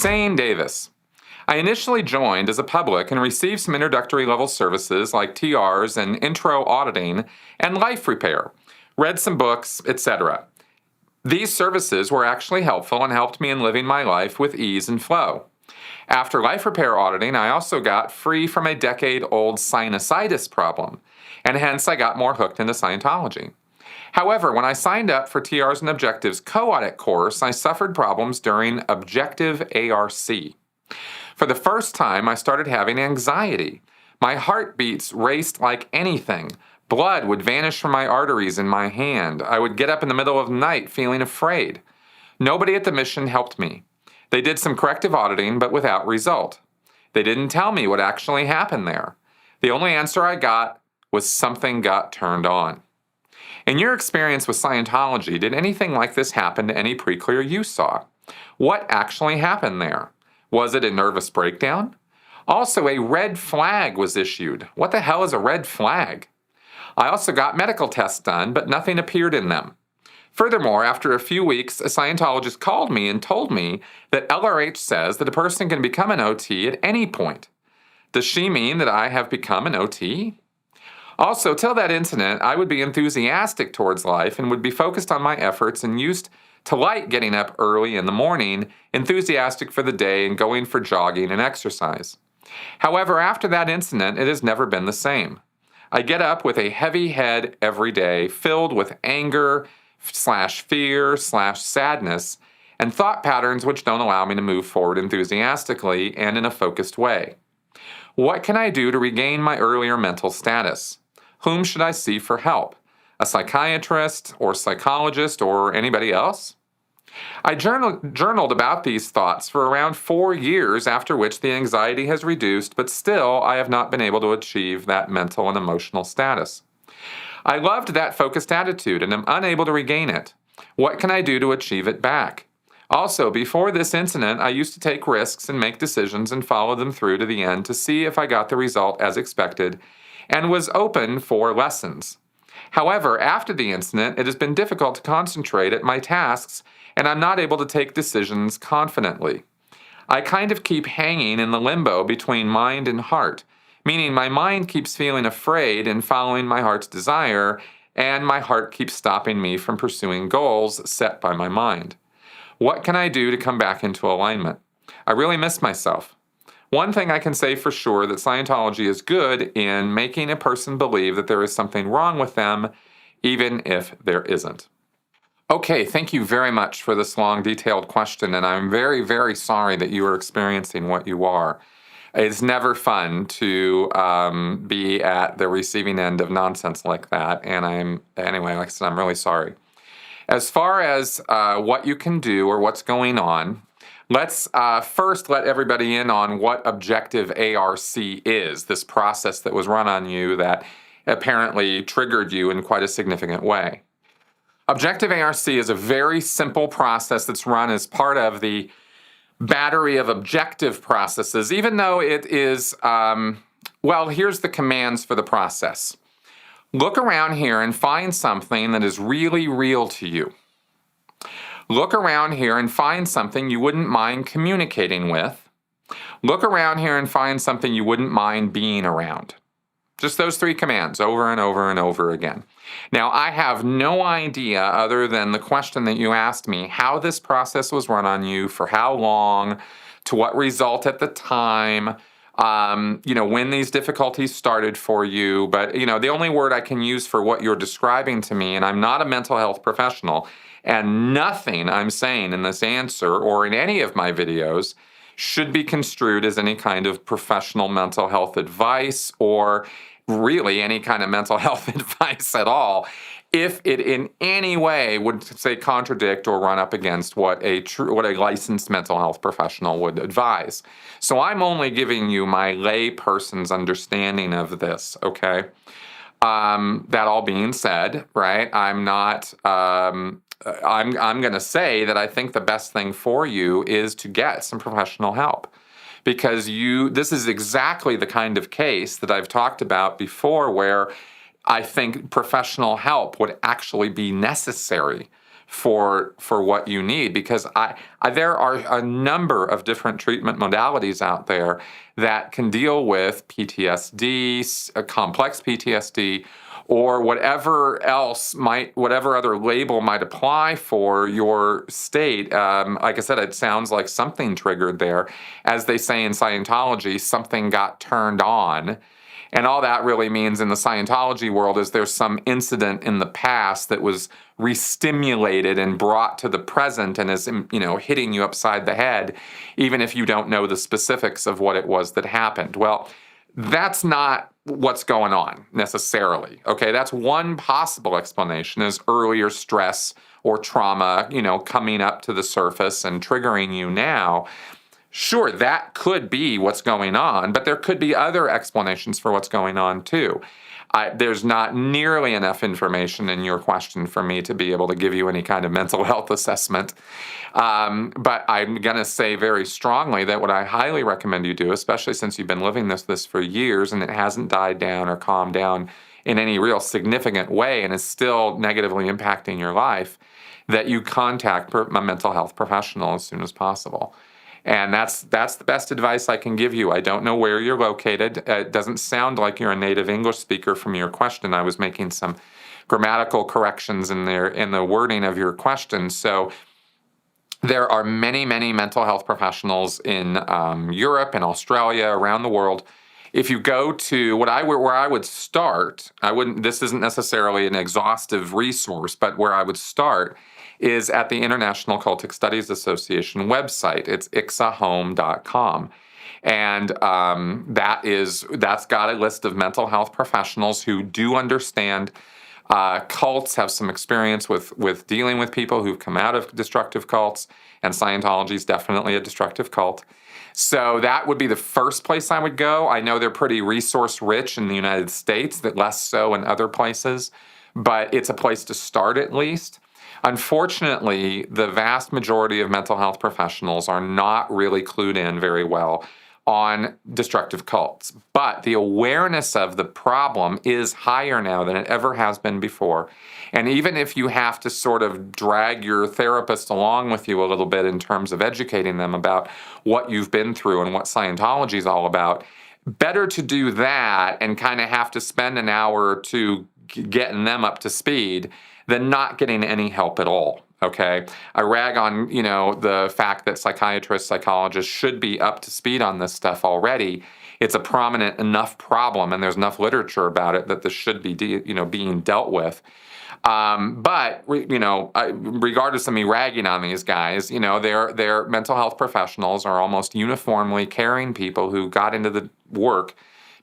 Sane Davis. I initially joined as a public and received some introductory level services like TRs and intro auditing and life repair, read some books, etc. These services were actually helpful and helped me in living my life with ease and flow. After life repair auditing, I also got free from a decade-old sinusitis problem, and hence I got more hooked into Scientology. However, when I signed up for TRs and Objectives co-audit course, I suffered problems during Objective ARC. For the first time, I started having anxiety. My heartbeats raced like anything. Blood would vanish from my arteries in my hand. I would get up in the middle of the night feeling afraid. Nobody at the mission helped me. They did some corrective auditing, but without result. They didn't tell me what actually happened there. The only answer I got was something got turned on. In your experience with Scientology, did anything like this happen to any pre-clear you saw? What actually happened there? Was it a nervous breakdown? Also, a red flag was issued. What the hell is a red flag? I also got medical tests done, but nothing appeared in them. Furthermore, after a few weeks, a Scientologist called me and told me that LRH says that a person can become an OT at any point. Does she mean that I have become an OT? Also, till that incident, I would be enthusiastic towards life and would be focused on my efforts and used to like getting up early in the morning, enthusiastic for the day and going for jogging and exercise. However, after that incident, it has never been the same. I get up with a heavy head every day, filled with anger/fear/sadness and thought patterns which don't allow me to move forward enthusiastically and in a focused way. What can I do to regain my earlier mental status? Whom should I see for help? A psychiatrist or psychologist or anybody else? I journaled about these thoughts for around 4 years, after which the anxiety has reduced, but still I have not been able to achieve that mental and emotional status. I loved that focused attitude and am unable to regain it. What can I do to achieve it back? Also, before this incident, I used to take risks and make decisions and follow them through to the end to see if I got the result as expected and was open for lessons. However, after the incident, it has been difficult to concentrate at my tasks and I'm not able to take decisions confidently. I kind of keep hanging in the limbo between mind and heart, meaning my mind keeps feeling afraid and following my heart's desire, and my heart keeps stopping me from pursuing goals set by my mind. What can I do to come back into alignment? I really miss myself. One thing I can say for sure that Scientology is good in making a person believe that there is something wrong with them, even if there isn't. Okay, thank you very much for this long, detailed question, and I'm very, very sorry that you are experiencing what you are. It's never fun to be at the receiving end of nonsense like that, and like I said, I'm really sorry. As far as what you can do or what's going on, let's first let everybody in on what Objective ARC is, this process that was run on you that apparently triggered you in quite a significant way. Objective ARC is a very simple process that's run as part of the battery of objective processes, even though it is, here's the commands for the process. Look around here and find something that is really real to you. Look around here and find something you wouldn't mind communicating with. Look around here and find something you wouldn't mind being around. Just those 3 commands over and over and over again. Now, I have no idea, other than the question that you asked me, how this process was run on you, for how long, to what result at the time, when these difficulties started for you. But, the only word I can use for what you're describing to me, and I'm not a mental health professional, and nothing I'm saying in this answer or in any of my videos should be construed as any kind of professional mental health advice or really any kind of mental health advice at all, if it in any way would, say, contradict or run up against what a licensed mental health professional would advise. So I'm only giving you my lay person's understanding of this, okay? That all being said, right, I'm going to say that I think the best thing for you is to get some professional help. Because this is exactly the kind of case that I've talked about before, where I think professional help would actually be necessary for what you need, because there are a number of different treatment modalities out there that can deal with PTSD, complex PTSD, or whatever other label might apply for your state. Like I said, it sounds like something triggered there. As they say in Scientology, something got turned on. And all that really means in the Scientology world is there's some incident in the past that was re-stimulated and brought to the present and is, hitting you upside the head, even if you don't know the specifics of what it was that happened. Well, that's not what's going on necessarily. Okay, that's one possible explanation, is earlier stress or trauma, coming up to the surface and triggering you now. Sure, that could be what's going on, but there could be other explanations for what's going on too. There's not nearly enough information in your question for me to be able to give you any kind of mental health assessment. But I'm going to say very strongly that what I highly recommend you do, especially since you've been living this for years and it hasn't died down or calmed down in any real significant way and is still negatively impacting your life, that you contact a mental health professional as soon as possible. And that's the best advice I can give you. I don't know where you're located. It doesn't sound like you're a native English speaker from your question. I was making some grammatical corrections in the wording of your question. So there are many, many mental health professionals in Europe and Australia, around the world. If you go to where I would start, this isn't necessarily an exhaustive resource, but where I would start is at the International Cultic Studies Association website. It's ixahome.com. And that's got a list of mental health professionals who do understand cults, have some experience with dealing with people who've come out of destructive cults, and Scientology is definitely a destructive cult. So that would be the first place I would go. I know they're pretty resource rich in the United States, that less so in other places, but it's a place to start at least. Unfortunately, the vast majority of mental health professionals are not really clued in very well on destructive cults. But the awareness of the problem is higher now than it ever has been before. And even if you have to sort of drag your therapist along with you a little bit in terms of educating them about what you've been through and what Scientology is all about, better to do that and kind of have to spend an hour or two getting them up to speed than not getting any help at all, okay? I rag on, the fact that psychiatrists, psychologists should be up to speed on this stuff already. It's a prominent enough problem, and there's enough literature about it that this should be, being dealt with. But regardless of me ragging on these guys, their mental health professionals are almost uniformly caring people who got into the work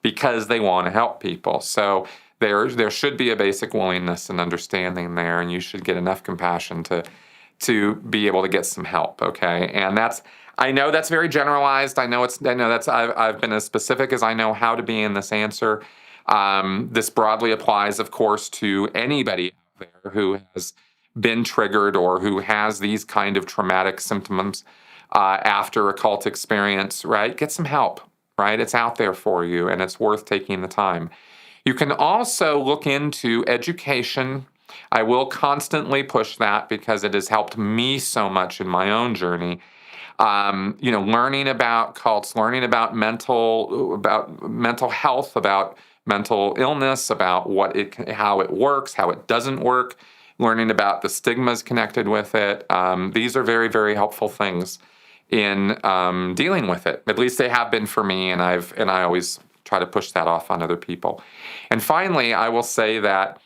because they want to help people. So there should be a basic willingness and understanding there, and you should get enough compassion to be able to get some help. Okay, and I know that's very generalized. I've been as specific as I know how to be in this answer. This broadly applies, of course, to anybody out there who has been triggered or who has these kind of traumatic symptoms after a cult experience. Right, get some help. Right, it's out there for you, and it's worth taking the time. You can also look into education. I will constantly push that because it has helped me so much in my own journey. Learning about cults, learning about mental health, about mental illness, about how it works, how it doesn't work, learning about the stigmas connected with it. These are very, very helpful things in dealing with it. At least they have been for me, and I always try to push that off on other people. And finally, I will say that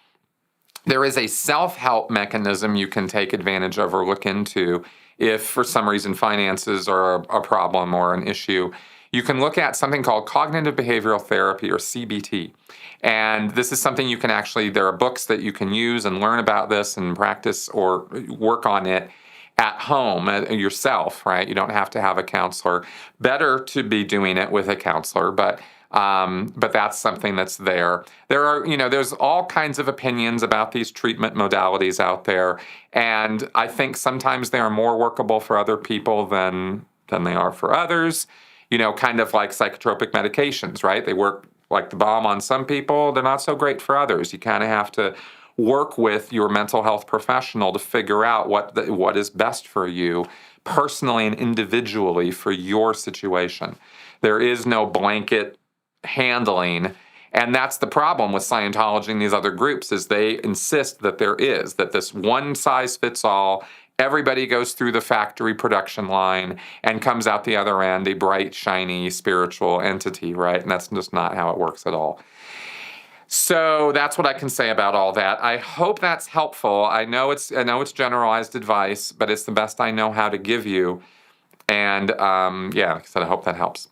there is a self-help mechanism you can take advantage of or look into if for some reason finances are a problem or an issue. You can look at something called cognitive behavioral therapy, or CBT. And this is something there are books that you can use and learn about this and practice or work on it at home yourself, right? You don't have to have a counselor. Better to be doing it with a counselor, but that's something that's there. There's all kinds of opinions about these treatment modalities out there, and I think sometimes they are more workable for other people than they are for others. Kind of like psychotropic medications, right? They work like the bomb on some people, they're not so great for others. You kind of have to work with your mental health professional to figure out what is best for you personally and individually for your situation. There is no blanket handling. And that's the problem with Scientology and these other groups, is they insist that that this one size fits all, everybody goes through the factory production line and comes out the other end a bright, shiny, spiritual entity, right? And that's just not how it works at all. So that's what I can say about all that. I hope that's helpful. I know it's generalized advice, but it's the best I know how to give you. And like I said, I hope that helps.